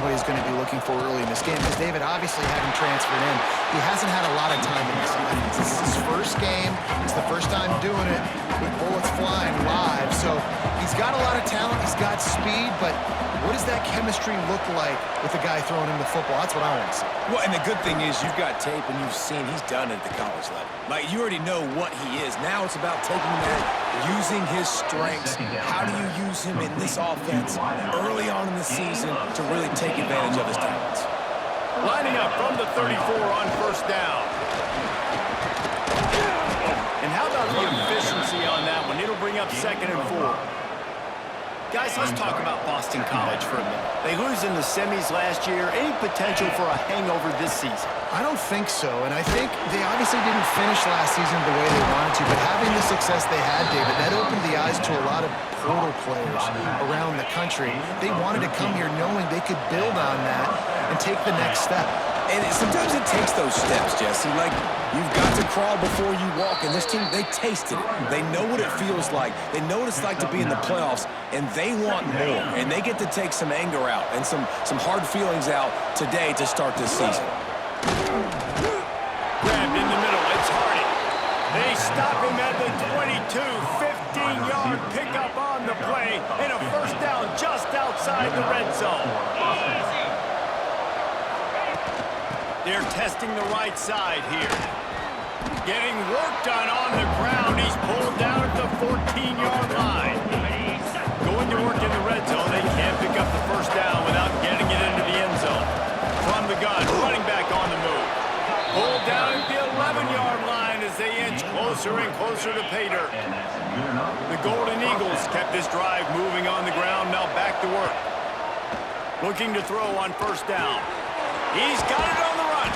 what he's going to be looking for early in this game, because David, obviously having transferred in, he hasn't had a lot of time in this offense. This is his first game. It's the first time doing it with bullets flying live. So he's got a lot of talent. He's got speed, but what does that chemistry look like with the guy throwing him the football? That's what I want to see. Well, and the good thing is you've got tape and you've seen he's done it at the college level. Like, you already know what he is. Now it's about taking that, using his strengths. How do you use him in this offense early on in the season to really take advantage of his talents? Lining up from the 34 on first down. And how about the efficiency on that one? It'll bring up 2nd and 4. Guys, let's talk about Boston College for a minute. They lose in the semis last year. Any potential for a hangover this season? I don't think so, and I think they obviously didn't finish last season the way they wanted to, but having the success they had, David, that opened the eyes to a lot of portal players around the country. They wanted to come here knowing they could build on that and take the next step. And sometimes it takes those steps, Jesse. Like, you've got to crawl before you walk. And this team, they tasted it. They know what it feels like. They know what it's like to be in the playoffs, and they want more. And they get to take some anger out and some hard feelings out today to start this season. Grabbed in the middle. It's Hardy. They stop him at the 22. 15-yard pickup on the play, and a first down just outside the red zone. They're testing the right side here. Getting work done on the ground. He's pulled down at the 14-yard line. Going to work in the red zone. They can't pick up the first down without getting it into the end zone. From the gun, running back on the move. Pulled down at the 11-yard line as they inch closer and closer to pay dirt. The Golden Eagles kept this drive moving on the ground. Now back to work. Looking to throw on first down. He's got it on the run.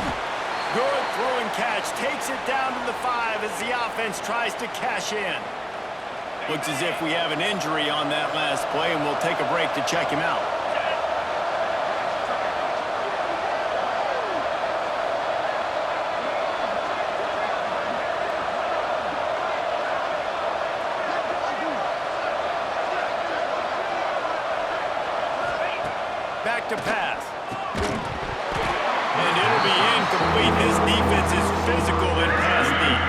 Good throw and catch. Takes it down to the 5 as the offense tries to cash in. Looks as if we have an injury on that last play, and we'll take a break to check him out. Back to pass. And it'll be incomplete. This defense is physical and pass deep.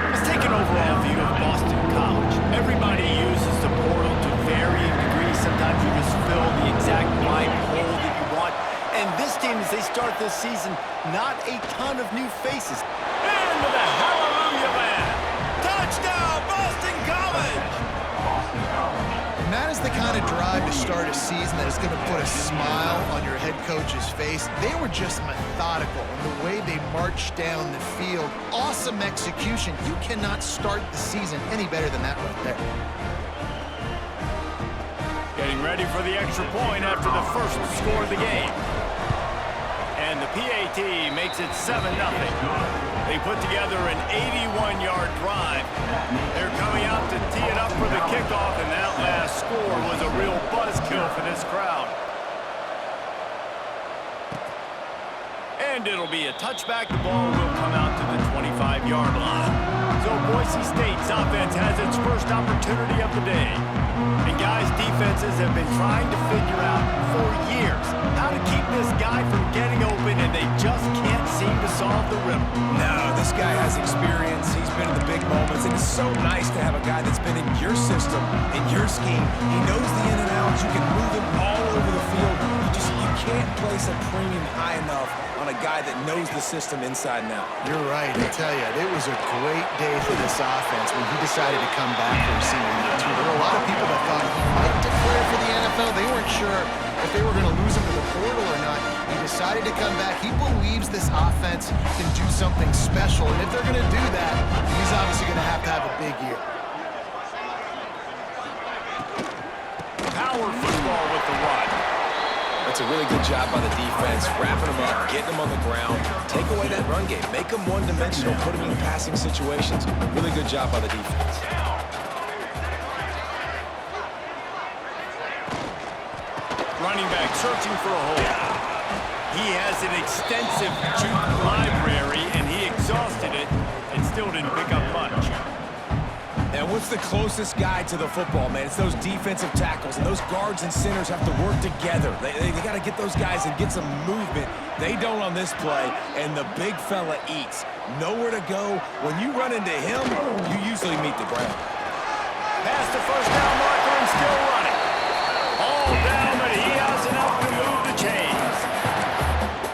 Let's take an overall view of Boston College. Everybody uses the portal to varying degrees. Sometimes you just fill the exact right hole that you want. And this team, as they start this season, not a ton of new faces. Into the hallelujah land. Touchdown, Boston College! And that is the kind of drive to start a season that is going to put a smile on your head coach's face. They were just methodical in the way they marched down the field. Awesome execution. You cannot start the season any better than that right there. Getting ready for the extra point after the first score of the game. And the PAT makes it 7-0. They put together an 81-yard drive. They're coming out to tee it up for the kickoff, and that last score was a real buzzkill for this crowd. And it'll be a touchback. The ball will come out to the 25-yard line. So Boise State's offense has its first opportunity of the day. And guys, defenses have been trying to figure out for years how to keep this guy from getting open, and they just can't seem to solve the riddle. No, this guy has experience. He's been in the big moments, and it's so nice to have a guy that's been in your system, in your scheme. He knows the in and outs. You can move him all over the field. You can't place a premium high enough on a guy that knows the system inside and out. You're right. I tell you, it was a great day for this offense when he decided to come back for his senior year, too. There were a lot of people that thought he might declare for the NFL. They weren't sure if they were going to lose him to the portal or not. He decided to come back. He believes this offense can do something special, and if they're going to do that, he's obviously going to have a big year. Power football with the run. That's a really good job by the defense, wrapping them up, getting them on the ground, take away that run game, make them one-dimensional, put them in passing situations. Really good job by the defense. Running back searching for a hole. He has an extensive juke library, and he exhausted it and still didn't pick up much. And what's the closest guy to the football, man? It's those defensive tackles, and those guards and centers have to work together. They got to get those guys and get some movement. They don't on this play, and the big fella eats. Nowhere to go. When you run into him, you usually meet the ground. Past the first down marker and still running. All down, but he has enough to move the chains.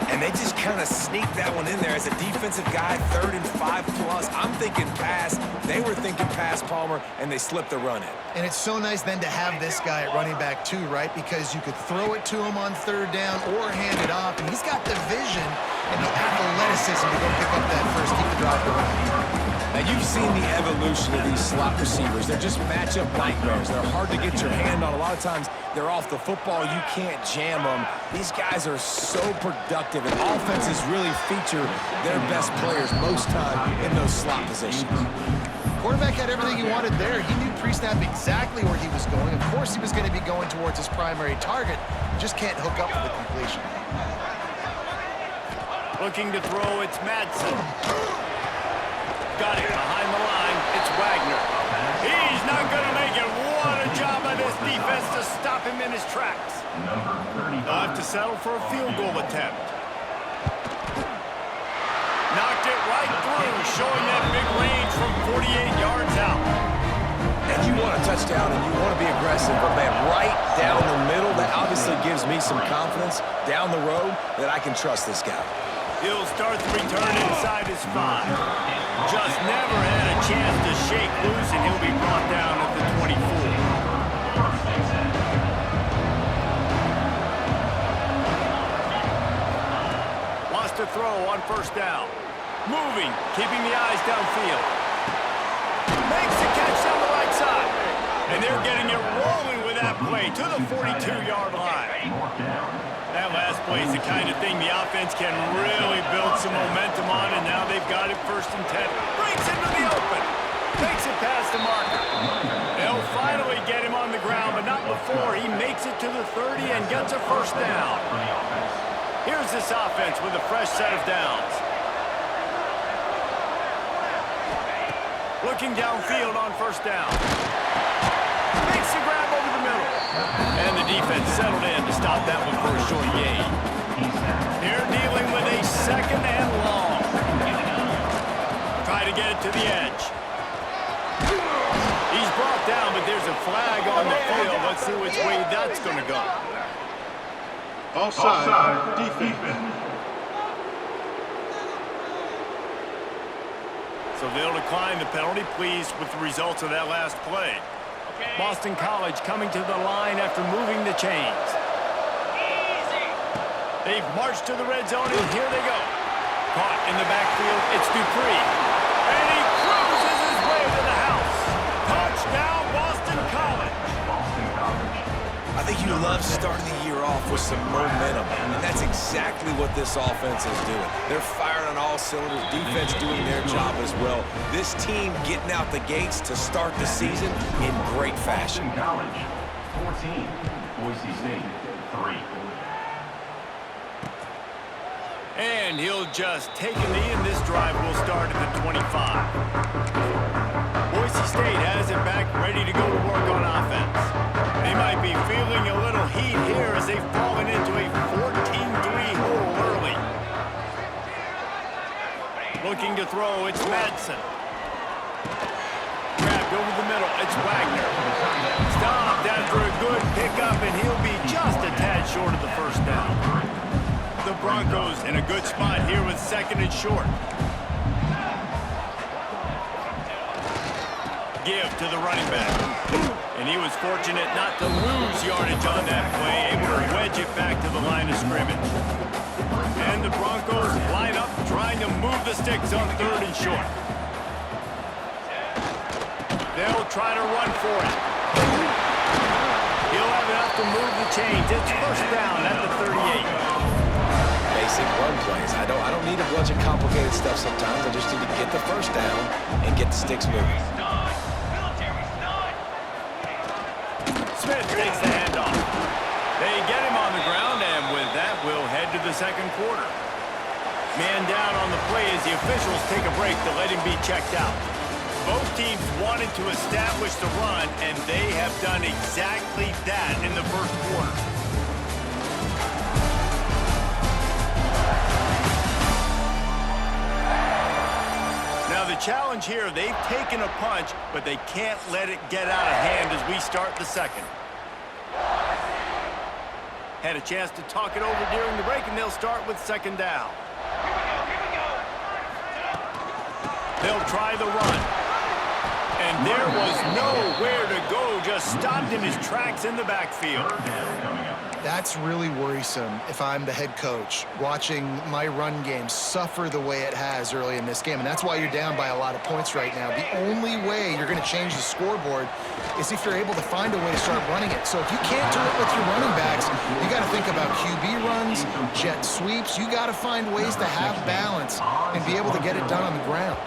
And they just kind of sneak that one in there as a defensive guy, 3rd and 5+. I'm thinking pass. They were thinking pass, Palmer, and they slipped the run in. And it's so nice then to have this guy at running back too, right? Because you could throw it to him on 3rd down or hand it off, and he's got the vision and the athleticism to go pick up that first, keep the drive going. Now, you've seen the evolution of these slot receivers. They're just matchup nightmares. They're hard to get your hand on. A lot of times, they're off the football. You can't jam them. These guys are so productive, and offenses really feature their best players most time in those slot positions. Quarterback had everything he wanted there. He knew pre-snap exactly where he was going. Of course, he was going to be going towards his primary target. He just can't hook up for the completion. Looking to throw, it's Madsen. Got it behind the line. It's Wagner. He's not going to make it. What a job by this defense to stop him in his tracks. They'll have to settle for a field goal attempt. Knocked it right through, showing that big range from 48 yards out. And you want a touchdown and you want to be aggressive, but man, right down the middle, that obviously gives me some confidence down the road that I can trust this guy. He'll start the return inside his 5. Just never had a chance to shake loose, and he'll be brought down at the 24. Wants to throw on 1st down. Moving, keeping the eyes downfield. Makes the catch down the right side. And they're getting it rolling with that play to the 42-yard line. That last play is the kind of thing the offense can really build some momentum on, and now they've got it 1st and 10. Breaks into the open. Takes it past the marker. They'll finally get him on the ground, but not before he makes it to the 30 and gets a 1st down. Here's this offense with a fresh set of downs. Looking downfield on 1st down. Makes the grab over the middle. And the defense settled in to stop that one for a short gain. They're dealing with a 2nd and long. Try to get it to the edge. He's brought down, but there's a flag on the field. Let's see which way that's going to go. Offside, defense. So they'll decline the penalty, pleased with the results of that last play. Boston College coming to the line after moving the chains. They've marched to the red zone, and here they go. Caught in the backfield, it's Dupree. And he cruises his way to the house. Touchdown, Boston College. I think you love starting the year off with some momentum, and that's exactly what this offense is doing. They're firing on all cylinders, defense doing their job as well. This team getting out the gates to start the season in great fashion. College, 14, Boise State, 3. And he'll just take a knee, and this drive will start at the 25. Boise State has it back, ready to go to work on offense. They might be feeling a little heat here as they've fallen into a 14-3 hole early. Looking to throw, it's Madsen. Grabbed over the middle, it's Wagner. Stopped after a good pickup, and he'll be just a tad short of the 1st down. The Broncos in a good spot here with 2nd and short. Give to the running back. And he was fortunate not to lose yardage on that play, able to wedge it back to the line of scrimmage. And the Broncos line up, trying to move the sticks on 3rd and short. They'll try to run for it. He'll have enough to move the chains. It's 1st down at the 38. Basic run plays. I don't need a bunch of complicated stuff sometimes. I just need to get the 1st down and get the sticks moving. Smith takes the handoff. They get him on the ground, and with that, we'll head to the 2nd quarter. Man down on the play as the officials take a break to let him be checked out. Both teams wanted to establish the run, and they have done exactly that in the first quarter. Now the challenge here, they've taken a punch, but they can't let it get out of hand as we start the second. Had a chance to talk it over during the break, and they'll start with second down. They'll try the run. And there was nowhere to go, just stopped in his tracks in the backfield. That's really worrisome if I'm the head coach, watching my run game suffer the way it has early in this game. And that's why you're down by a lot of points right now. The only way you're going to change the scoreboard is if you're able to find a way to start running it. So if you can't do it with your running backs, you got to think about QB runs, jet sweeps. You got to find ways to have balance and be able to get it done on the ground.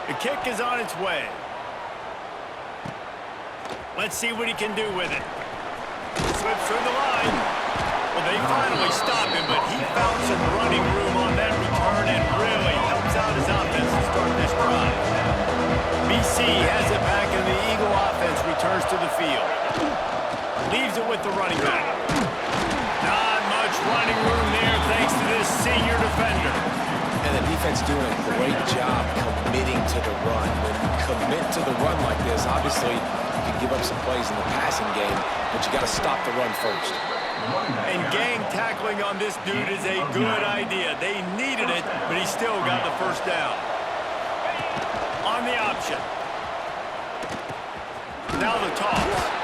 The kick is on its way. Let's see what he can do with it. Slips through the line. Well, they finally stop him, but he found some running room on that return and really helps out his offense to start this drive. BC has it back, and the Eagle offense returns to the field. Leaves it with the running back. Not much running room there thanks to this senior defender. And the defense doing a great job committing to the run. When you commit to the run like this, obviously you can give up some plays in the passing game, but you got to stop the run first. And gang tackling on this dude is a good idea. They needed it, but he still got the first down. On the option. Now the toss.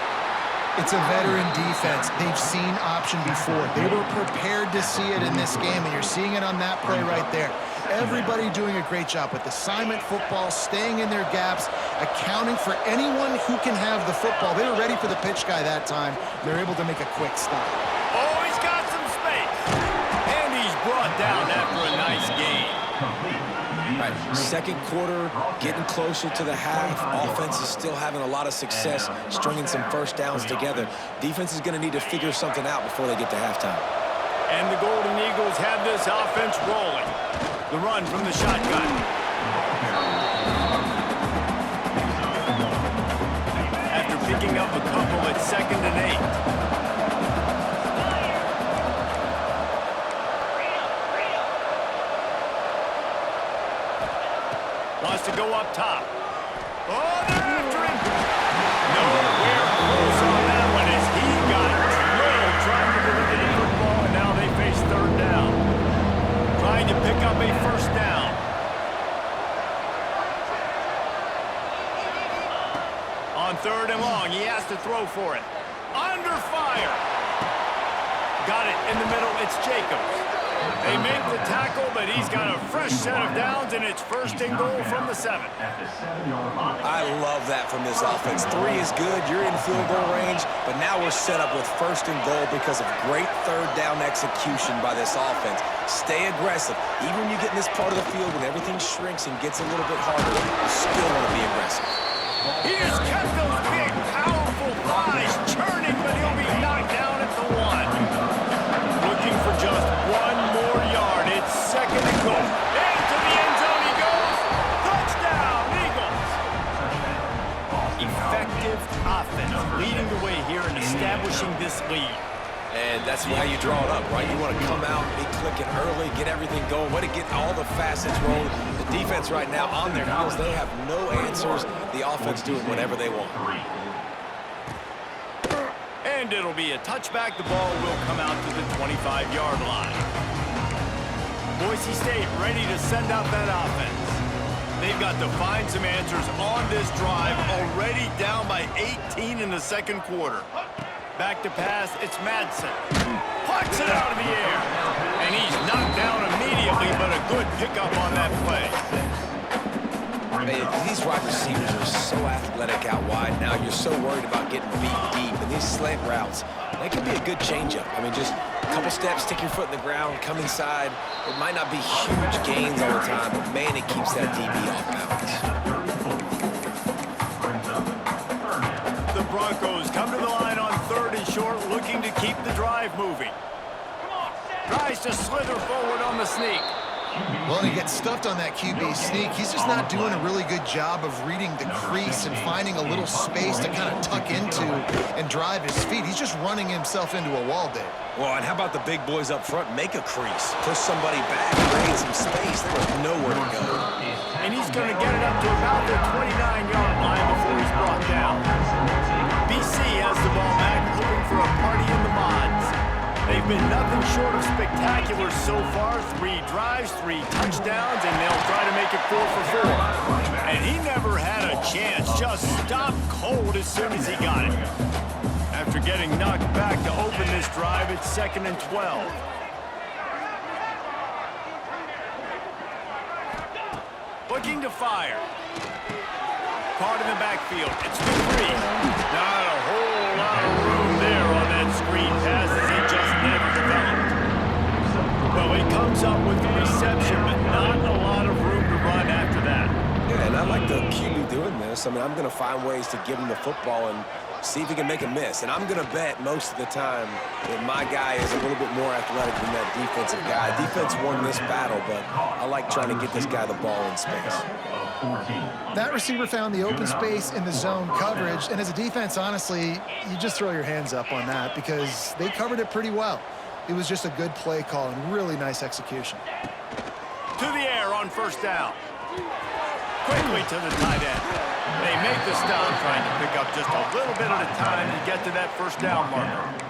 It's a veteran defense. They've seen option before. They were prepared to see it in this game, and you're seeing it on that play right there. Everybody doing a great job with assignment football, staying in their gaps, accounting for anyone who can have the football. They were ready for the pitch guy that time. They're able to make a quick stop. Oh, he's got some space. And he's brought down after a nice gain. Right, second quarter, getting closer to the half. Offense is still having a lot of success stringing some first downs together. Defense is going to need to figure something out before they get to halftime. And the Golden Eagles have this offense rolling. The run from the shotgun. After picking up a couple at 2nd and 8. Wants to go up top. Oh, they're after him. Nowhere close on that one as he got drilled trying to deliver the football, and now they face 3rd down. Trying to pick up a first down. On 3rd and long, he has to throw for it. Under fire. Got it in the middle. It's Jacobs. They make the tackle, but he's got a fresh set of downs, and it's 1st and goal from the 7. I love that from this offense. 3 is good. You're in field goal range, but now we're set up with 1st and goal because of great 3rd down execution by this offense. Stay aggressive. Even when you get in this part of the field when everything shrinks and gets a little bit harder, you still want to be aggressive. He has kept those big, powerful thighs churning, but he'll be knocked down at the 1. Looking for just 1 more yard. It's 2nd and goal. Into the end zone he goes. Touchdown, Eagles. Effective offense leading the way here and establishing this lead. And that's how you draw it up, right? You want to come out, be clicking early, get everything going, way to get all the facets rolling. The defense right now on their heels, they have no answers. The offense doing whatever they want. And it'll be a touchback. The ball will come out to the 25-yard line. Boise State ready to send out that offense. They've got to find some answers on this drive, already down by 18 in the 2nd quarter. Back to pass, it's Madsen. Plucks it out of the air. And he's knocked down immediately, but a good pickup on that play. Man, these wide receivers are so athletic out wide now. You're so worried about getting beat deep. And these slant routes, they can be a good changeup. I mean, just a couple steps, stick your foot in the ground, come inside. It might not be huge gains all the time, but man, it keeps that DB off balance. The Broncos come to the line on 3rd and short, looking to keep the drive moving. Tries to slither forward on the sneak. Well, and he gets stuffed on that QB sneak. He's just not doing a really good job of reading the crease and finding a little space to kind of tuck into and drive his feet. He's just running himself into a wall there. Well, and how about the big boys up front? Make a crease. Push somebody back. Create some space. There was nowhere to go. And he's going to get it up to about the 29-yard line before he's brought down. BC has the ball back, hoping for a party in the mods. They've been nothing short of spectacular so far. 3 drives, 3 touchdowns, and they'll try to make it 4 for 4. And he never had a chance. Just stopped cold as soon as he got it. After getting knocked back to open this drive, it's 2nd and 12. Looking to fire. Caught in the backfield. It's 3. Not a whole lot of room there on that screen pass as he just never developed. Well, he comes up with the reception, but not a lot of room to run after that. Yeah, and I like the QB doing this. I mean, I'm going to find ways to give him the football and see if he can make a miss. And I'm going to bet most of the time that my guy is a little bit more athletic than that defensive guy. Defense won this battle, but I like trying to get this guy the ball in space. That receiver found the open space in the zone coverage, and as a defense, honestly, you just throw your hands up on that because they covered it pretty well. It was just a good play call and really nice execution. To the air on 1st down. Quickly to the tight end. They make the stop, trying to pick up just a little bit at a time to get to that 1st down marker.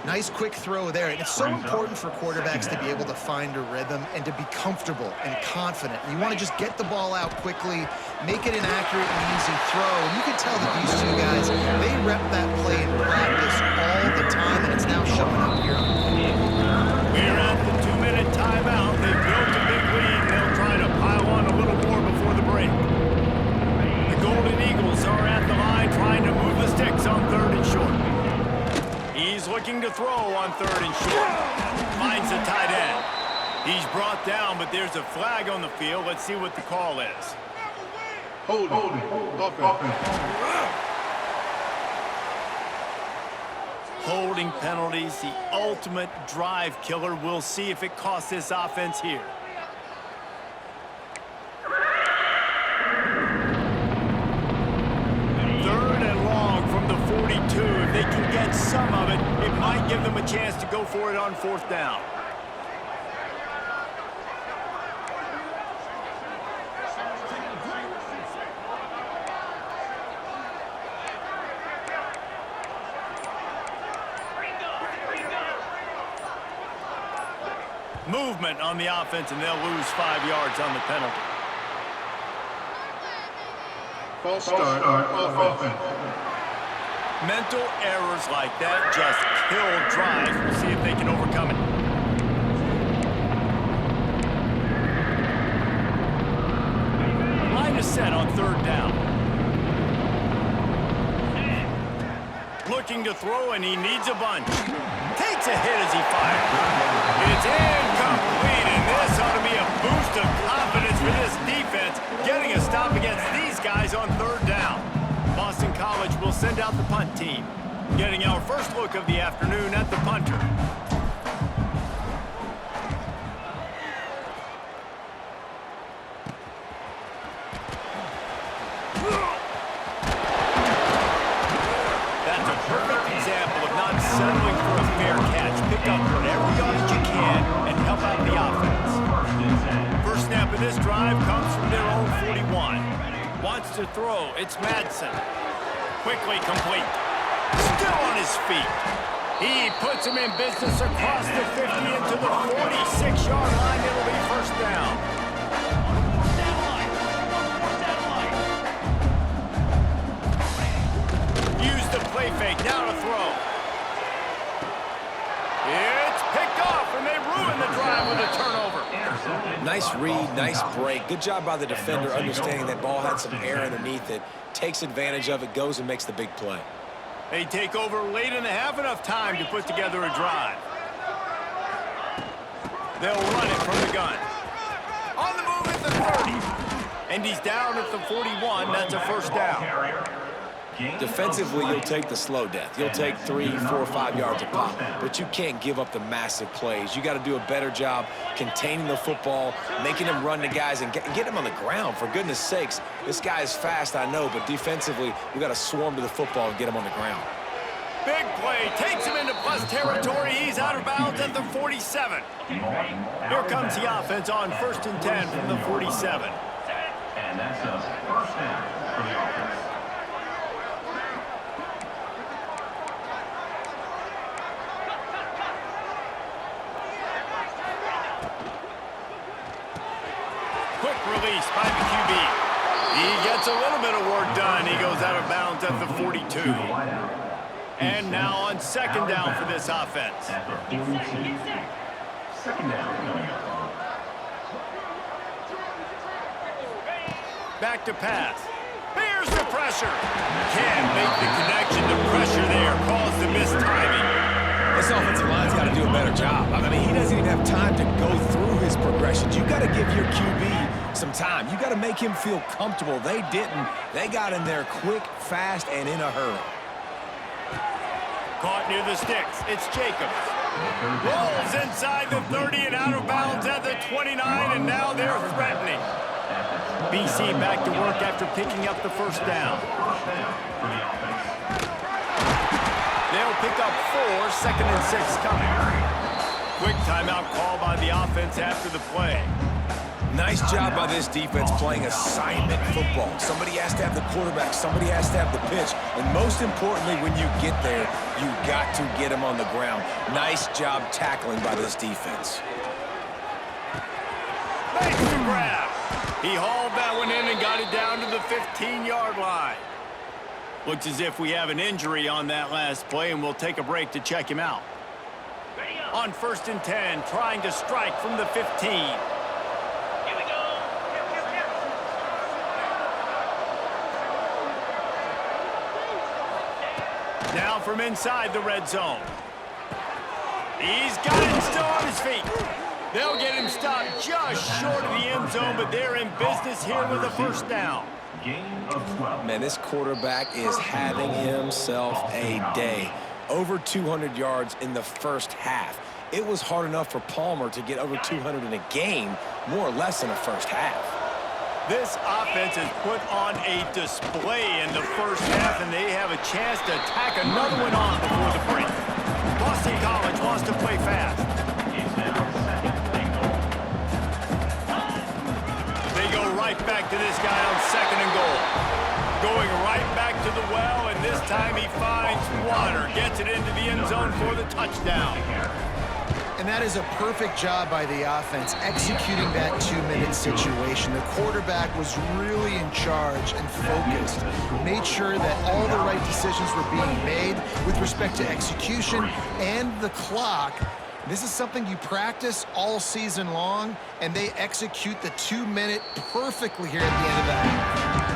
Nice quick throw there. And it's so important for quarterbacks to be able to find a rhythm and to be comfortable and confident. You want to just get the ball out quickly, make it an accurate and easy throw. And you can tell that these 2 guys, they rep that play in practice all the time, and it's now showing up here on the field. We're at the 2-minute timeout. They've built a big lead. They'll try to pile on a little more before the break. The Golden Eagles are at the line trying to move the sticks on 3rd and short. He's looking to throw on 3rd and short. Finds the tight end. He's brought down, but there's a flag on the field. Let's see what the call is. Holding penalties, the ultimate drive killer. We'll see if it costs this offense here. If they can get some of it, it might give them a chance to go for it on 4th down. Movement on the offense, and they'll lose 5 yards on the penalty. False start offense. Mental errors like that just kill drives. We'll see if they can overcome it. Line is set on 3rd down. Looking to throw, and he needs a bunch. Takes a hit as he fires. It's incomplete, and this ought to be a boost of confidence for this defense, getting a stop against these guys on 3rd down. Boston College will send out the punt team. Getting our first look of the afternoon at the punter. That's a perfect example of not settling for a fair catch. Pick up whatever yardage you can and help out the offense. First snap of this drive comes from their own 41. Wants to throw. It's Madsen. Quickly complete. Still on his feet. He puts him in business across the 50 into the 46-yard line. It'll be 1st down. Use the play fake. Now to throw. It's picked off, and they ruin the drive with a turnover. Nice read, nice break. Good job by the defender understanding that ball had some air underneath it. Takes advantage of it, goes and makes the big play. They take over late in the half, enough time to put together a drive. They'll run it from the gun. On the move at the 30. And he's down at the 41. That's a 1st down. Defensively, you'll take the slow death. You'll take 3, 4, 5 yards a pop, but you can't give up the massive plays. You got to do a better job containing the football, making him run the guys, and get him on the ground. For goodness sakes, this guy is fast, I know, but defensively, we got to swarm to the football and get him on the ground. Big play, takes him into plus territory. He's out of bounds at the 47. Here comes the offense on 1st and 10 from the 47. And that's a first down for the offense. Quick release by the QB. He gets a little bit of work done. He goes out of bounds at the 42. And now on 2nd down for this offense. At the 42. 2nd down coming up. Back to pass. Bears the pressure. Can't make the connection. The pressure there caused the missed timing. This offensive line's got to do a better job. I mean, he doesn't even have time to go through his progressions. You got to give your QB some time. You got to make him feel comfortable. They didn't. They got in there quick, fast, and in a hurry. Caught near the sticks. It's Jacobs. Rolls inside the 30 and out of bounds at the 29, and now they're threatening. BC back to work after picking up the 1st down. They'll pick up 4, 2nd and 6 coming. Quick timeout call by the offense after the play. Nice job by this defense playing assignment football. Somebody has to have the quarterback, somebody has to have the pitch, and most importantly, when you get there, you got to get him on the ground. Nice job tackling by this defense. Makes the grab. He hauled that one in and got it down to the 15-yard line. Looks as if we have an injury on that last play, and we'll take a break to check him out. On 1st and 10, trying to strike from the 15. Here we go. Now from inside the red zone. He's got it still on his feet. They'll get him stopped just short of the end zone, but they're in business here with a 1st down. Man, this quarterback is having himself a day. Over 200 yards in the 1st half. It was hard enough for Palmer to get over 200 in a game, more or less in the 1st half. This offense has put on a display in the 1st half, and they have a chance to tack another one on before the break. Boston College wants to play fast. They go right back to this guy on 2nd and goal. Going right back to the well, and this time he finds water. Gets it into the end zone for the touchdown. And that is a perfect job by the offense, executing that 2-minute situation. The quarterback was really in charge and focused, made sure that all the right decisions were being made with respect to execution and the clock. This is something you practice all season long, and they execute the 2-minute perfectly here at the end of the half.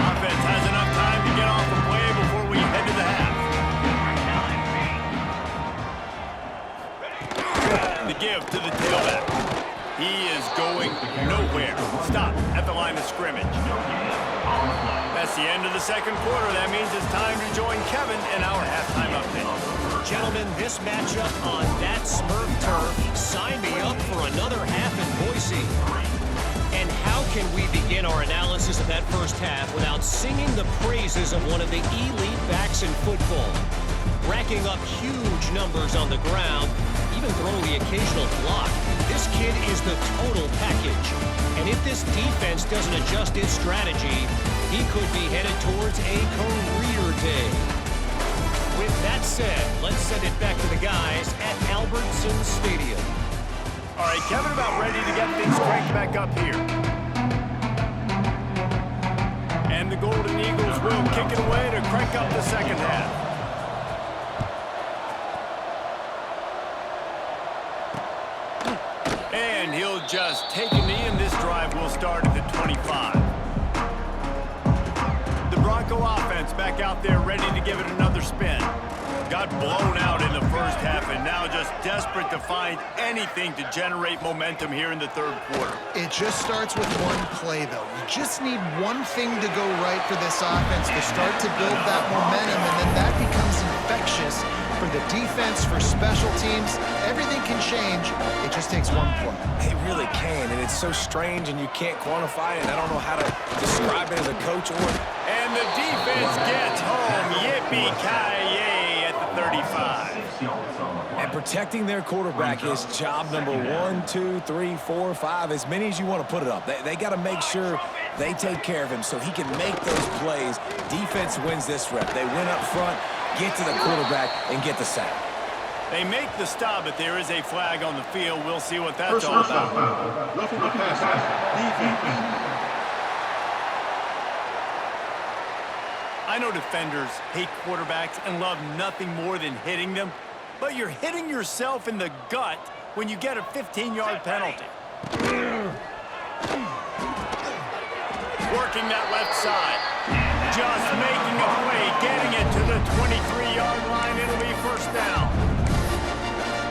Offense has enough time to get off the play before we head to the half. The give to the tailback. He is going nowhere. Stop at the line of scrimmage. That's the end of the 2nd quarter. That means it's time to join Kevin in our halftime update. Gentlemen, this matchup on that Smurf turf, sign me up for another half in Boise. And how can we begin our analysis of that 1st half without singing the praises of one of the elite backs in football? Racking up huge numbers on the ground, even throwing the occasional block. This kid is the total package. And if this defense doesn't adjust its strategy, he could be headed towards a career day. With that said, let's send it back to the guys at Albertson Stadium. All right, Kevin, about ready to get things cranked back up here. And the Golden Eagles will kick it away to crank up the 2nd half. And he'll just take a knee, and this drive will start at the 25. The Bronco offense back out there ready to give it another spin. Got got blown out in the first half and now just desperate to find anything to generate momentum here in the third quarter. It just starts with one play, though. You just need one thing to go right for this offense to start to build that momentum, and then that becomes infectious for the defense, for special teams. Everything can change. It just takes one play. It really can, and it's so strange, and you can't quantify it. I don't know how to describe it as a coach or... And the defense gets home. Yippee-ki-yay at the 35. And protecting their quarterback is job number 1, 2, 3, 4, 5, as many as you want to put it up. They got to make sure they take care of him so he can make those plays. Defense wins this rep. They win up front, get to the quarterback, and get the sack. They make the stop, but there is a flag on the field. We'll see what that's all about. Roughing the passer. I know defenders hate quarterbacks and love nothing more than hitting them, but you're hitting yourself in the gut when you get a 15-yard penalty. Working that left side. Just making a play, getting it to the 23-yard line. It'll be first down.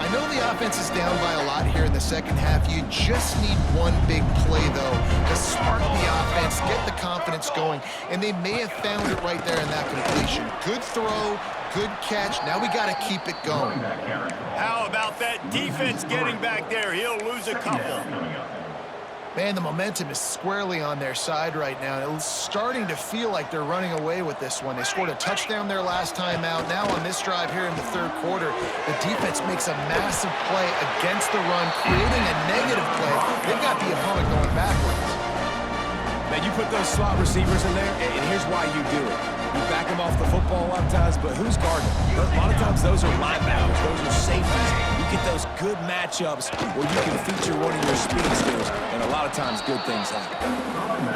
I know the offense is down by a lot here in the second half. You just need one big play, though, to spark the offense, get the confidence going, and they may have found it right there in that completion. Good throw, good catch. Now we got to keep it going. How about that defense getting back there? He'll lose a couple. Man, the momentum is squarely on their side right now. It's starting to feel like they're running away with this one. They scored a touchdown their last time out. Now on this drive here in the third quarter, the defense makes a massive play against the run, creating a negative play. They've got the opponent going backwards. Now, you put those slot receivers in there, and here's why you do it. You back them off the football a lot of times, but who's guarding them? A lot of times those are linebackers, those are safeties. You get those good matchups where you can feature one of your speedsters, and a lot of times good things happen.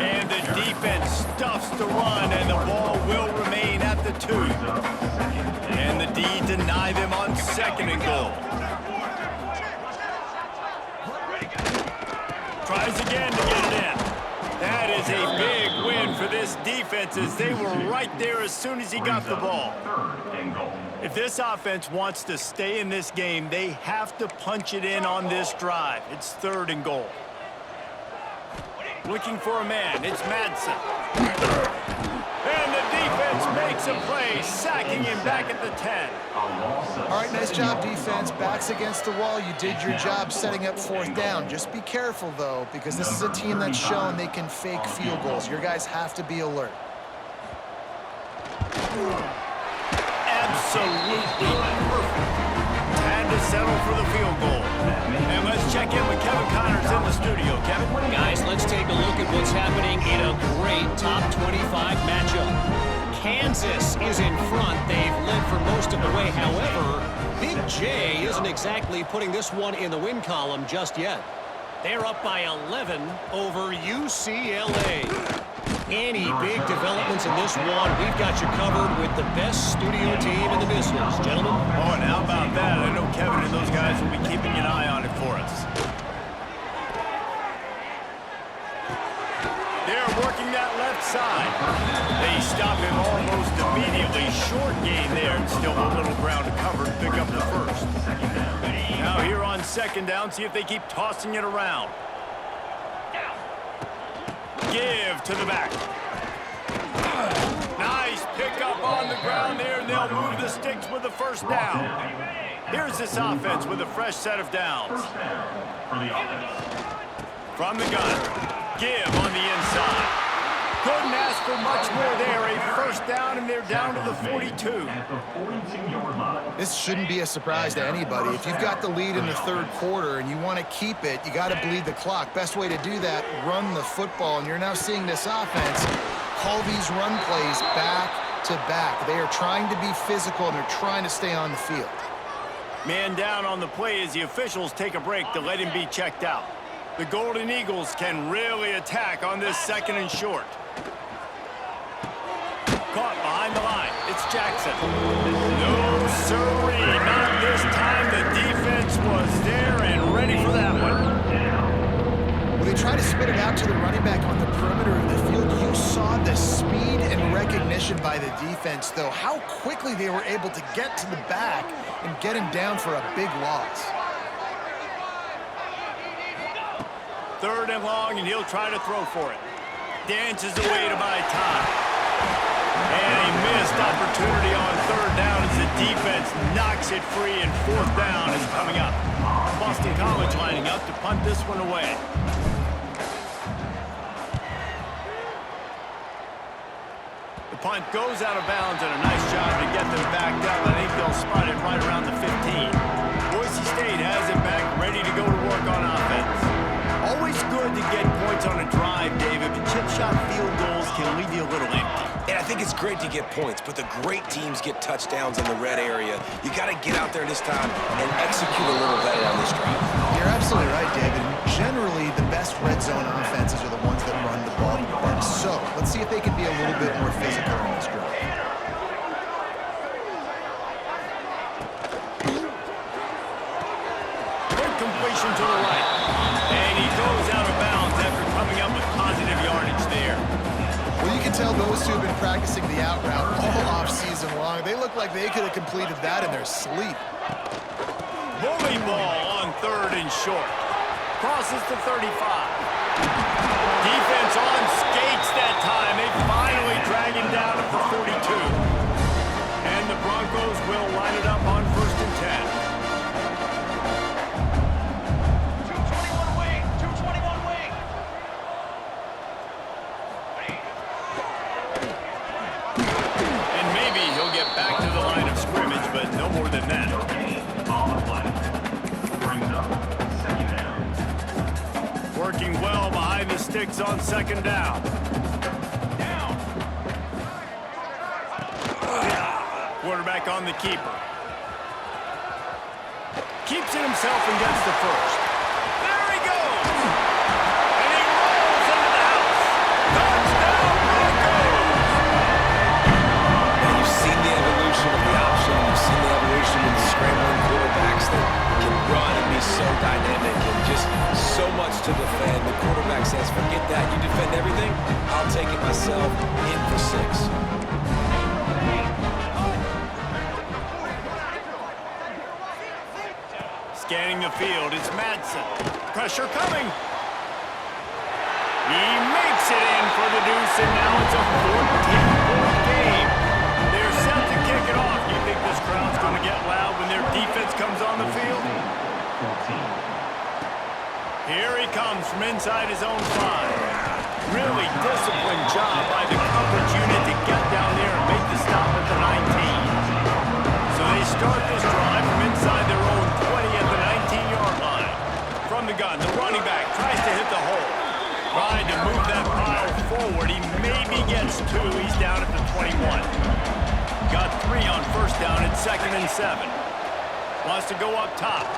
And the defense stuffs the run, and the ball will remain at the 2. And the D deny them on second and goal. Tries again to get it in. That is a big win for this defense as they were right there as soon as he got the ball. If this offense wants to stay in this game, they have to punch it in on this drive. It's 3rd and goal. Looking for a man. It's Madsen. And the defense makes a play, sacking him back at the 10. All right, nice job, defense. Backs against the wall. You did your job setting up 4th down. Just be careful, though, because this is a team that's shown they can fake field goals. Your guys have to be alert. Absolutely perfect. Time to settle for the field goal. And let's check in with Kevin Connors in the studio. Kevin? Guys, let's take a look at what's happening in a great top 25 matchup. Kansas is in front. They've led for most of the way. However, Big J isn't exactly putting this one in the win column just yet. They're up by 11 over UCLA. Any big developments in this one, we've got you covered with the best studio team in the business, gentlemen. Oh, and how about that? I know Kevin and those guys will be keeping an eye on it for us. They're working that left side. They stop him almost immediately. Short gain there, and still a little ground to cover to pick up the first. Now here on second down, see if they keep tossing it around. Give to the back. Nice pickup on the ground there, and they'll move the sticks with the first down. Here's this offense with a fresh set of downs. From the gun. Give on the inside. Couldn't ask for much more there. A first down, and they're down to the 42. This shouldn't be a surprise to anybody. If you've got the lead in the third quarter and you want to keep it, you got to bleed the clock. Best way to do that, run the football. And you're now seeing this offense call these run plays back to back. They are trying to be physical, and they're trying to stay on the field. Man down on the play as the officials take a break to let him be checked out. The Golden Eagles can really attack on this 2nd and short. Caught behind the line. It's Jackson. No, sirree. Not this time. The defense was there and ready for that one. When they try to spit it out to the running back on the perimeter of the field, you saw the speed and recognition position by the defense, though. How quickly they were able to get to the back and get him down for a big loss. 3rd and long, and he'll try to throw for it. Dances away to buy time. And a missed opportunity on 3rd down as the defense knocks it free, and 4th down is coming up. Boston College lining up to punt this one away. The punt goes out of bounds, and a nice job to get them backed up. I think they'll spot it right around the 15. Boise State has it back, ready to go to work on offense. Always good to get points on a drive, David, but chip shot field goals can leave you a little empty. And I think it's great to get points, but the great teams get touchdowns in the red area. You got to get out there this time and execute a little better on this drive. You're absolutely right, David. Generally, the best red zone offenses are the ones that run the ball the best. So let's see if they can be a little bit more physical in this drive. Good completion to the right. And he goes out of bounds after coming up with positive yardage there. Well, you can tell those two have been practicing the out route all off-season long. They look like they could have completed that in their sleep. Bully ball on 3rd and short. Crosses to 35. Defense on skates that time. They finally drag him down at the 42. And the Broncos will line it up on 1st and 10. 221 wing, 221 wing. And maybe he'll get back to the line of scrimmage, but no more than that. On the play. Brings up 2nd down. Working well behind the sticks on 2nd down. Quarterback on the keeper. Keeps it himself and gets the first. There he goes! And he rolls into the house. Touchdown, Broncos! And you've seen the evolution of the option. You've seen the evolution of the scrambling quarterbacks that can run and be so dynamic and just so much to defend. The quarterback says, forget that. You defend everything. I'll take it myself. In for 6. Scanning the field, it's Madsen. Pressure coming. He makes it in for the deuce, and now it's a 14-point game. They're set to kick it off. You think this crowd's going to get loud when their defense comes on the field? Here he comes from inside his own 5. Really disciplined job by the coverage unit to get down there and make the stop at the 19. So they start this drive from inside their own 20 at the 19-yard line. From the gun, the running back tries to hit the hole. Trying to move that pile forward. He maybe gets 2. He's down at the 21. Got 3 on 1st down at 2nd and 7. Wants to go up top.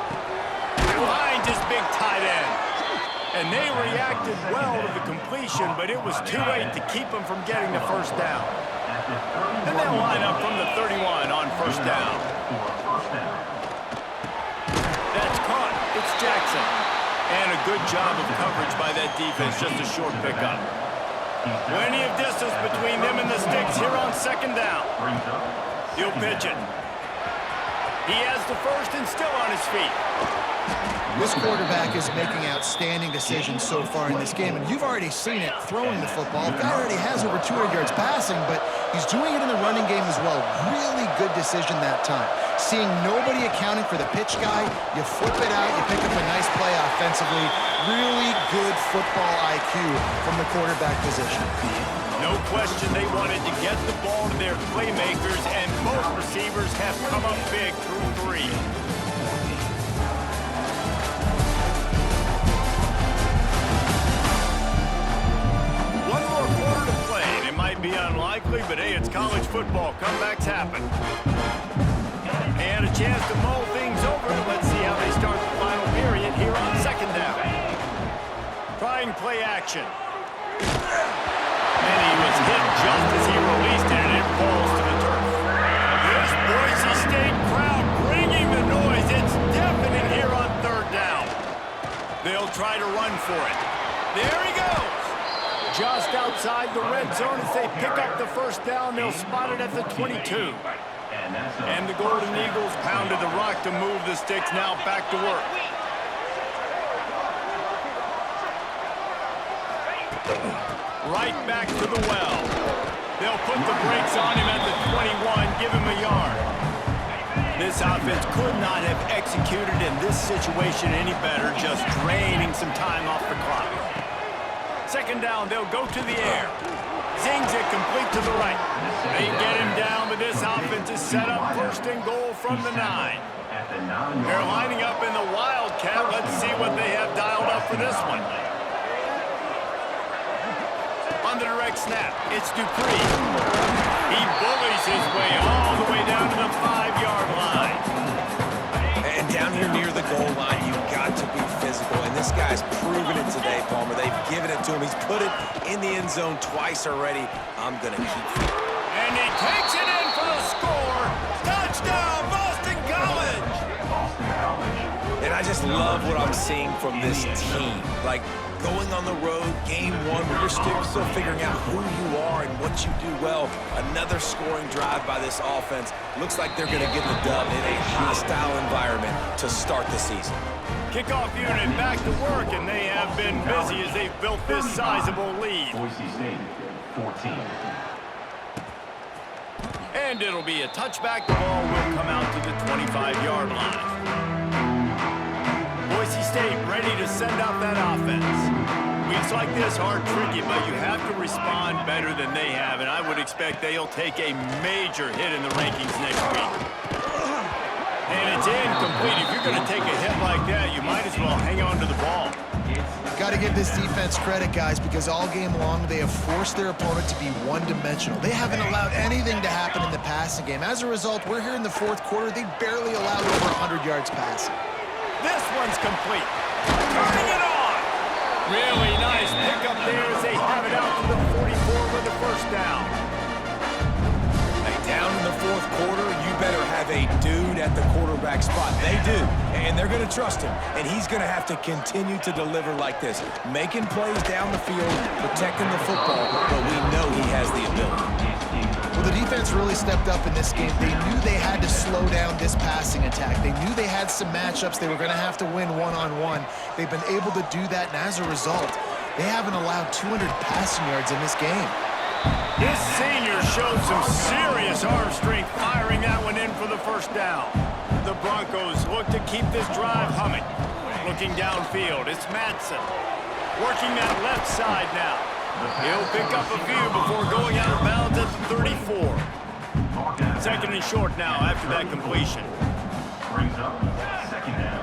Behind his big tight end. And they reacted well to the completion, but it was too late to keep him from getting the 1st down. And they'll line up from the 31 on 1st down. That's caught. It's Jackson. And a good job of coverage by that defense, just a short pickup. Plenty of distance between them and the sticks here on 2nd down. He'll pitch it. He has the 1st and still on his feet. This quarterback is making outstanding decisions so far in this game, and you've already seen it throwing the football. The guy already has over 200 yards passing, but he's doing it in the running game as well. Really good decision that time. Seeing nobody accounting for the pitch guy, you flip it out, you pick up a nice play offensively. Really good football IQ from the quarterback position. No question they wanted to get the ball to their playmakers, and both receivers have come up big through 3. Be unlikely, but hey, it's college football. Comebacks happen. And a chance to mull things over. Let's see how they start the final period here on 2nd down. Trying play action. And he was hit just as he released it, and it falls to the turf. This Boise State crowd bringing the noise. It's deafening here on 3rd down. They'll try to run for it. There he goes. just outside the red zone as they pick up the first down. They'll spot it at the 22. And the Golden Eagles pounded the rock to move the sticks. Now back to work. Right back to the well. They'll put the brakes on him at the 21, give him a yard. This offense could not have executed in this situation any better, just draining some time off the clock. Second down, they'll go to the air. Zings it complete to the right. They get him down, but this offense is set up first and goal from the 9. They're lining up in the Wildcat. Let's see what they have dialed up for this one. On the direct snap, it's Dupree. He bullies his way all the way down to the 5-yard line. And down here near the goal line, you've got to be physical. And this guy's proven it today, Palmer. They've given it to him. He's put it in the end zone twice already. I'm going to keep it. And he takes it in for the score. Touchdown, Boston College! And I just love what I'm seeing from this team. Like, going on the road, game one, where you're still figuring out who you are and what you do well. Another scoring drive by this offense. Looks like they're going to get the dub in a hostile environment to start the season. Kickoff unit back to work, and they have been busy as they've built this sizable lead. Boise State, 14. And it'll be a touchback. The ball will come out to the 25-yard line. Boise State ready to send out that offense. Weeks like this are tricky, but you have to respond better than they have, and I would expect they'll take a major hit in the rankings next week. And it's incomplete. If you're going to take a hit like that, you might as well hang on to the ball. Got to give this defense credit, guys, because all game long they have forced their opponent to be one-dimensional. They haven't allowed anything to happen in the passing game. As a result, we're here in the fourth quarter. They barely allowed over 100 yards passing. This one's complete. Turning it on. Really nice pickup there as they have it out to the 44 with the first down. Hey, down in the fourth quarter, you better have a dude at the quarterback spot. They do, and they're going to trust him. And he's going to have to continue to deliver like this, making plays down the field, protecting the football, but we know he has the ability. Well, the defense really stepped up in this game. They knew they had to slow down this passing attack. They knew they had some matchups they were going to have to win one-on-one. They've been able to do that, and as a result, they haven't allowed 200 passing yards in this game. This senior showed some serious arm strength firing that one in for the first down. The Broncos look to keep this drive humming. Looking downfield, it's Matson. Working that left side now. He'll pick up a few before going out of bounds at the 34. Second and short now after that completion. Brings up second down.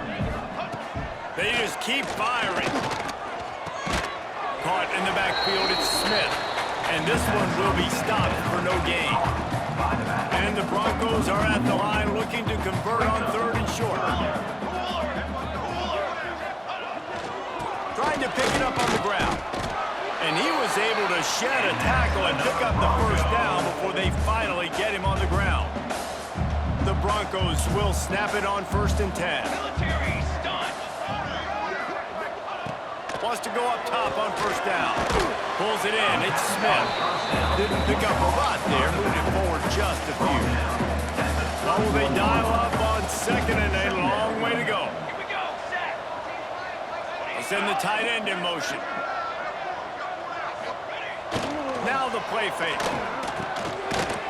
They just keep firing. Caught in the backfield, it's Smith. And this one will be stopped for no gain. And the Broncos are at the line looking to convert on third and short. Trying to pick it up on the ground. And he was able to shed a tackle and pick up the first down before they finally get him on the ground. The Broncos will snap it on 1st and 10. Wants to go up top on 1st down. Pulls it in. It's Smith. Didn't pick up a lot there. Moved it forward just a few. Oh, they dial up on 2nd and a long way to go. They'll send the tight end in motion. Now the play fake.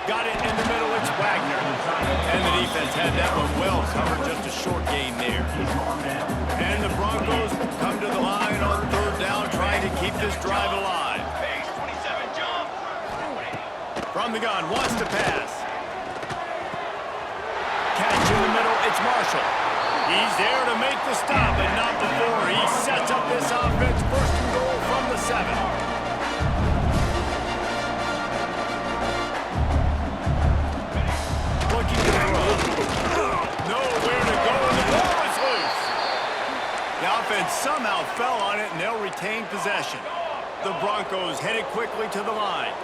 Got it in the middle, it's Wagner. And the defense had that one well covered, just a short gain there. And the Broncos come to the line on 3rd down, trying to keep this drive alive. From the gun, wants to pass. Catch in the middle, it's Marshall. He's there to make the stop, but not before he sets up this offense. 1st and goal from the 7. Looking to throw. Nowhere to go, and the ball is loose. The offense somehow fell on it, and they'll retain possession. The Broncos headed quickly to the line.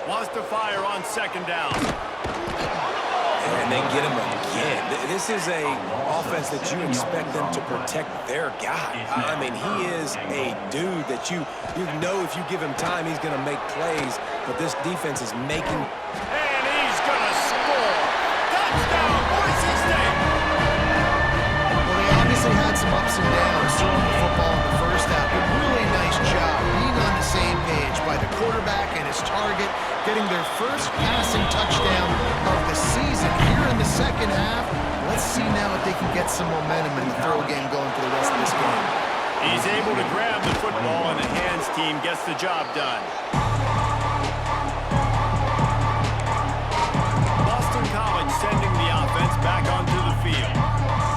Wants to fire on 2nd down. And they get him again. This is a offense that you expect them to protect their guy. I mean, he is a dude that you know if you give him time, he's going to make plays. But this defense is making... And he's going to score. Touchdown, Boise State. Well, they obviously had some ups and downs throwing the football in the first half, but really nice job being on the same page by the quarterback and his target, getting their first passing touchdown of the season here in the second half. Let's see now if they can get some momentum in the throw game going for the rest of this game. He's able to grab the football, and the hands team gets the job done. Boston College sending the offense back onto the field.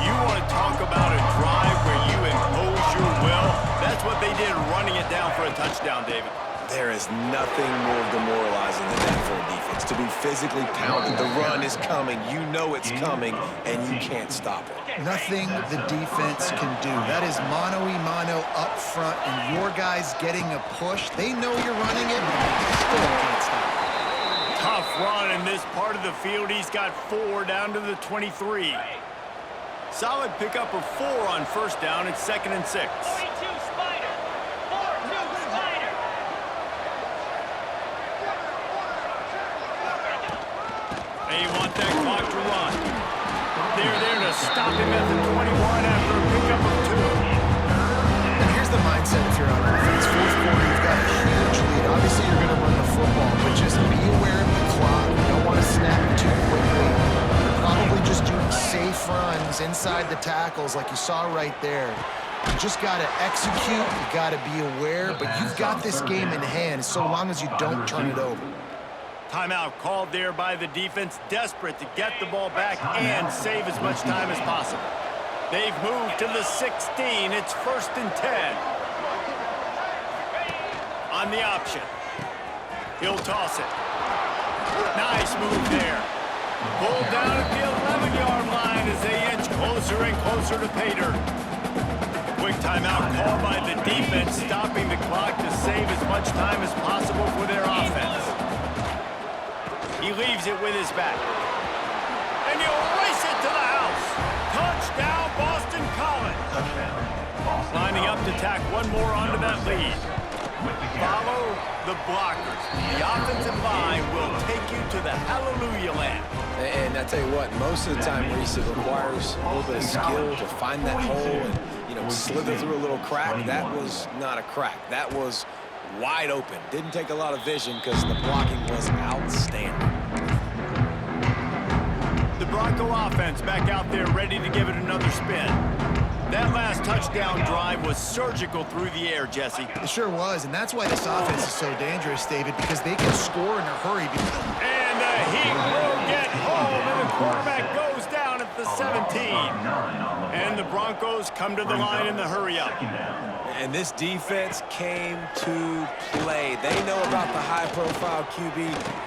You want to talk about a drive where you impose your will? That's what they did, running it down for a touchdown, David. There is nothing more demoralizing than that for a defense. To be physically pounded, the run is coming, you know it's coming, and you can't stop it. Nothing the defense can do. That is mano-a-mano up front, and your guys getting a push. They know you're running it, but they still can't stop it. Tough run in this part of the field. He's got 4 down to the 23. Solid pickup of 4 on first down. It's 2nd and 6. 42 Spider. 4-2 Spider. They want that clock to run. They're there to stop him at the 21 after a pickup of 2. And here's the mindset if you're on offense. Fourth quarter, you've got a huge lead. Obviously, you're going to run the football, but just be aware of the clock. You don't want to snap it too quickly. You're probably just doing safe runs inside the tackles like you saw right there. You just got to execute. You got to be aware, but you've got this game in hand so long as you don't turn it over. Timeout called there by the defense, desperate to get the ball back and save as much time as possible. They've moved to the 16. It's 1st and 10. On the option. He'll toss it. Nice move there. Pulled down at the 11-yard line as they inch closer and closer to pay dirt. Quick timeout called by the defense, stopping the clock to save as much time as possible for their offense. He leaves it with his back. And he'll race it to the house. Touchdown, Boston College. Lining up to tack one more onto that lead. Follow the blockers. The offensive line will take you to the hallelujah land. And I tell you what, most of the time, Reese, it requires a little bit of skill to find that hole and, slither through a little crack. That was not a crack. That was wide open. Didn't take a lot of vision because the blocking was outstanding. The Bronco offense back out there ready to give it another spin. That last touchdown drive was surgical through the air, Jesse. It sure was, and that's why this offense is so dangerous, David, because they can score in a hurry. And the Heat will get home, and the quarterback goes down at the 17. And the Broncos come to the line in the hurry-up. And this defense came to play. They know about the high-profile QB.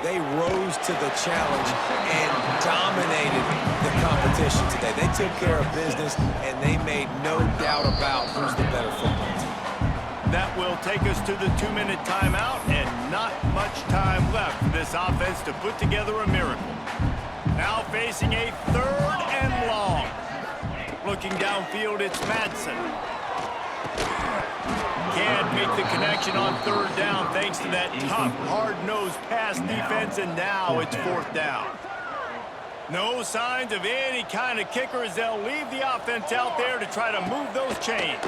They rose to the challenge and dominated the competition today. They took care of business, and they made no doubt about who's the better football team. That will take us to the 2-minute timeout, and not much time left for this offense to put together a miracle. Now facing a 3rd and long. Looking downfield, it's Madsen. Can't make the connection on 3rd down thanks to that tough, hard-nosed pass defense, and now it's 4th down. No signs of any kind of kicker as they'll leave the offense out there to try to move those chains.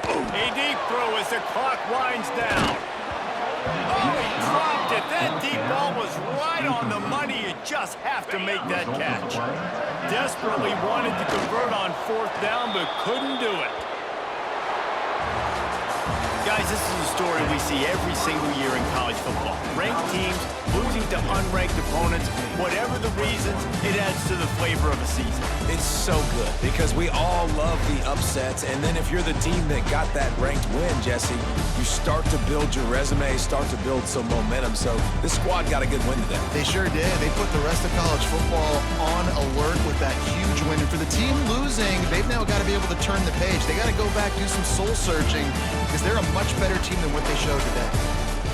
A deep throw as the clock winds down. Oh, he dropped it. That deep ball was right on the money. You just have to make that catch. Desperately wanted to convert on 4th down, but couldn't do it. Guys, this is a story we see every single year in college football. Ranked teams losing to unranked opponents. Whatever the reasons, it adds to the flavor of a season. It's so good because we all love the upsets, and then if you're the team that got that ranked win, Jesse, you start to build your resume, start to build some momentum. So this squad got a good win today. They sure did. They put the rest of college football on alert with that huge win. And for the team losing, they've now got to be able to turn the page. They got to go back, do some soul searching, because they're a much better team than what they showed today.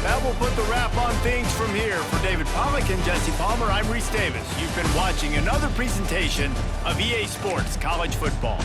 That will put the wrap on things from here. For David Pollack and Jesse Palmer, I'm Reese Davis. You've been watching another presentation of EA Sports College Football.